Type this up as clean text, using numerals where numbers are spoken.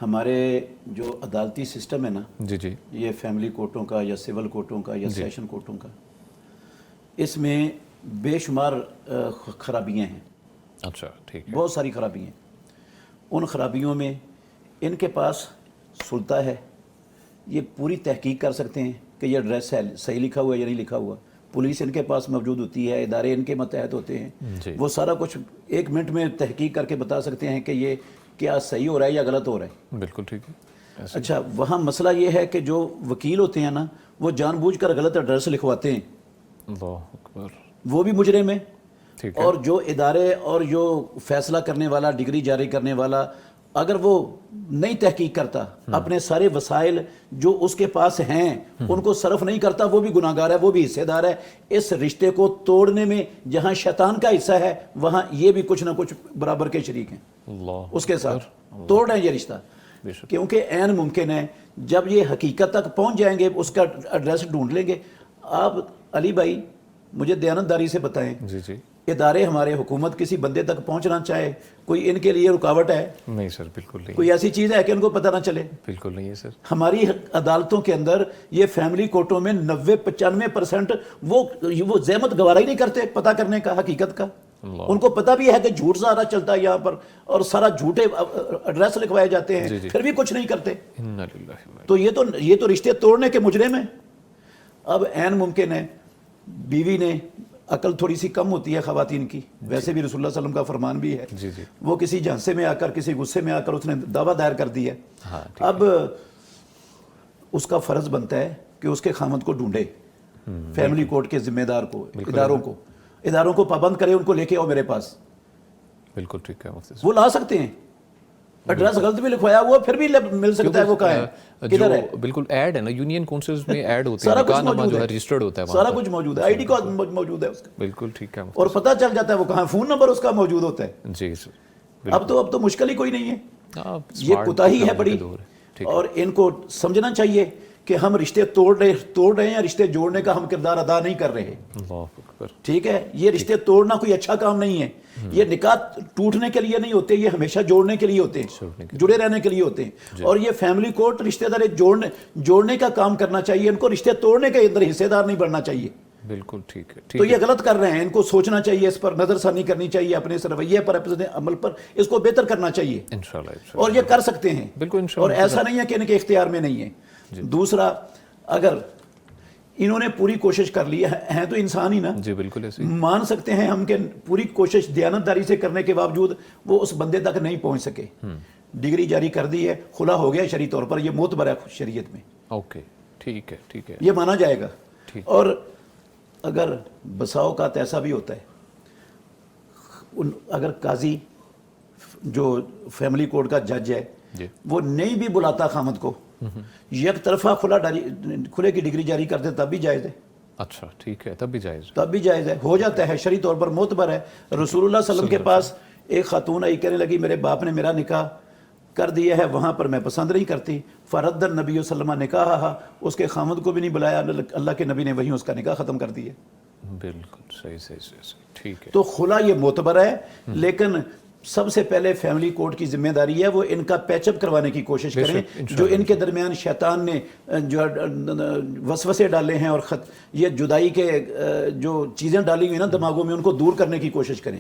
ہمارے جو عدالتی سسٹم ہے نا جی جی یہ فیملی کورٹوں کا یا سول کورٹوں کا یا سیشن کورٹوں کا، اس میں بے شمار خرابیاں ہیں. اچھا ٹھیک ہے. بہت ساری خرابیاں ہیں. ان خرابیوں میں ان کے پاس سلطہ ہے، یہ پوری تحقیق کر سکتے ہیں کہ یہ ایڈریس صحیح لکھا ہوا ہے یا نہیں لکھا ہوا. پولیس ان کے پاس موجود ہوتی ہے، ادارے ان کے متحد ہوتے ہیں. وہ سارا کچھ 1 منٹ میں تحقیق کر کے بتا سکتے ہیں کہ یہ کیا صحیح ہو رہا ہے یا غلط ہو رہا ہے. بالکل ٹھیک ہے. اچھا، وہاں مسئلہ یہ ہے کہ جو وکیل ہوتے ہیں نا وہ جان بوجھ کر غلط ایڈریس لکھواتے ہیں. اللہ اکبر. وہ بھی مجرم ہے. ٹھیک ہے. اور جو ادارے اور جو فیصلہ کرنے والا، ڈگری جاری کرنے والا، اگر وہ نہیں تحقیق کرتا، اپنے سارے وسائل جو اس کے پاس ہیں ان کو صرف نہیں کرتا، وہ بھی گناہگار ہے، وہ بھی حصے دار ہے. اس رشتے کو توڑنے میں جہاں شیطان کا حصہ ہے وہاں یہ بھی کچھ نہ کچھ برابر کے شریک ہیں اللہ اس کے ساتھ. توڑ رہے ہیں یہ رشتہ، کیونکہ عین ممکن ہے جب یہ حقیقت تک پہنچ جائیں گے، اس کا ایڈریس ڈھونڈ لیں گے. آپ علی بھائی مجھے دیانتداری سے بتائیں، جی جی ادارے ہمارے، حکومت کسی بندے تک پہنچنا چاہے، کوئی ان کے لیے رکاوٹ ہے؟ نہیں سر، بالکل نہیں. کوئی ایسی چیز ہے کہ ان کو پتہ نہ چلے؟ بالکل نہیں ہے سر. ہماری عدالتوں کے اندر یہ فیملی کورٹوں میں 90-95% وہ زحمت گوارا ہی نہیں کرتے پتہ کرنے کا حقیقت کا. ان کو پتہ بھی ہے کہ جھوٹ سارا چلتا ہے یہاں پر اور سارا جھوٹے ایڈریس لکھوائے جاتے ہیں، پھر بھی کچھ نہیں کرتے. تو یہ تو رشتے توڑنے کے مجرم ہیں. اب عین ممکن ہے بیوی نے، عقل تھوڑی سی کم ہوتی ہے خواتین کی، ویسے بھی رسول اللہ صلی اللہ علیہ وسلم کا فرمان بھی ہے، وہ کسی جھانسے میں آ کر، کسی غصے میں آ کر اس نے دعویٰ دائر کر دیا. اب اس کا فرض بنتا ہے کہ اس کے خامد کو ڈھونڈے، فیملی کورٹ کے ذمہ دار کو، اداروں کو پابند کرے، ان کو لے کے آؤ میرے پاس. بالکل ٹھیک ہے. وہ لا سکتے ہیں. ایڈریس غلط بھی لکھوایا ہوا پھر بھی مل سکتا ہے. وہ کہاں ہے، کدھر ہے؟ بالکل ایڈ ہے نا، یونین کونسلز میں ایڈ ہوتے ہیں، نکاح نامہ جو ہے رجسٹرڈ ہوتا ہے، سارا کچھ موجود ہے، آئی ڈی کارڈ موجود ہے اس کا. بالکل ٹھیک ہے. اور پتہ چل جاتا ہے وہ کہاں، فون نمبر اس کا موجود ہوتا ہے. جی سر. اب تو مشکل ہی کوئی نہیں ہے. یہ کوتاہی ہے بڑی، اور ان کو سمجھنا چاہیے کہ ہم رشتے توڑ رہے ہیں یا رشتے جوڑنے کا ہم کردار ادا نہیں کر رہے. ٹھیک ہے، یہ رشتے توڑنا کوئی اچھا کام نہیں ہے. یہ نکاح ٹوٹنے کے لیے نہیں ہوتے، یہ ہمیشہ جوڑنے کے لیے ہوتے ہیں، جڑے رہنے کے لیے ہوتے ہیں. اور یہ فیملی کورٹ رشتے دار جوڑنے کا کام کرنا چاہیے، ان کو رشتے توڑنے کے اندر حصے دار نہیں بننا چاہیے. بالکل ٹھیک ہے. تو یہ غلط کر رہے ہیں. ان کو سوچنا چاہیے، اس پر نظر ثانی کرنی چاہیے، اپنے اس رویے پر، اپنے عمل پر اس کو بہتر کرنا چاہیے. اور یہ کر سکتے ہیں. اور ایسا نہیں ہے کہ ان کے اختیار میں نہیں ہے. دوسرا، اگر انہوں نے پوری کوشش کر لی ہے تو انسان ہی نا. جی بالکل ایسے مان سکتے ہیں ہم کہ پوری کوشش دیانتداری سے کرنے کے باوجود وہ اس بندے تک نہیں پہنچ سکے. ڈگری جاری کر دی ہے، خلا ہو گیا شرعی طور پر، یہ معتبر ہے شریعت میں. اوکے ٹھیک ہے. ٹھیک ہے، یہ مانا جائے گا. اور اگر بسا اوقات ایسا بھی ہوتا ہے، اگر قاضی جو فیملی کورٹ کا جج ہے وہ نہیں بھی بلاتا خامد کو، یک طرفہ کھلے کی ڈگری جاری کر دے تب بھی جائز ہے. اچھا ٹھیک ہے، تب بھی جائز ہے، ہو جاتا ہے، شرعی طور پر معتبر ہے. رسول اللہ صلی اللہ علیہ وسلم کے پاس ایک خاتون آئی، کہنے لگی میرے باپ نے میرا نکاح کر دیا ہے، وہاں پر میں پسند نہیں کرتی. فرد النبی صلی اللہ علیہ وسلم نکاحہا، اس کے خامد کو بھی نہیں بلایا، اللہ کے نبی نے وہیں اس کا نکاح ختم کر دیا. بالکل صحیح. ٹھیک ہے. تو خلا یہ معتبر ہے، لیکن سب سے پہلے فیملی کورٹ کی ذمہ داری ہے وہ ان کا پیچ اپ کروانے کی کوشش کریں. جو ان کے درمیان شیطان نے جو وسوسے ڈالے ہیں اور یہ جدائی کے جو چیزیں ڈالی ہوئی ہیں نا دماغوں میں، ان کو دور کرنے کی کوشش کریں.